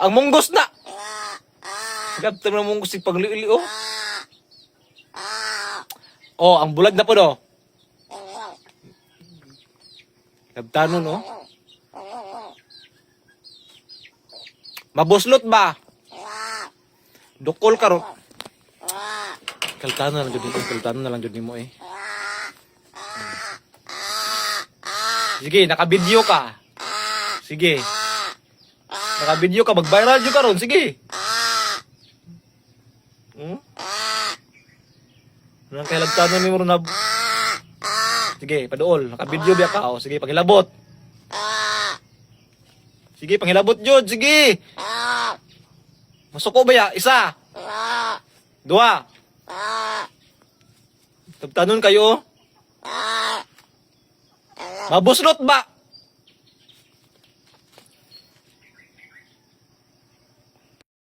Ang munggos na. Gabta na munggos si pagliuli oh. Oh, ang bulag na po do. Gabta nun oh. Mabuslot ba? Dukol ka ro. Kaltano na lang jud nimo, kaltano na lang jud nimo eh. Sige, naka-video ka. Sige. Naka-video ka, mag-viral jud ka ron, sige. Nang kay lagtano nimo ron na. Sige, paduol, naka-video biya ka. Oh, sige, pangilabot. Sige, pangilabot jud, sige. Masuko ba ya? Isa. Dua. Tagtanon kayo. Mabuslot ba?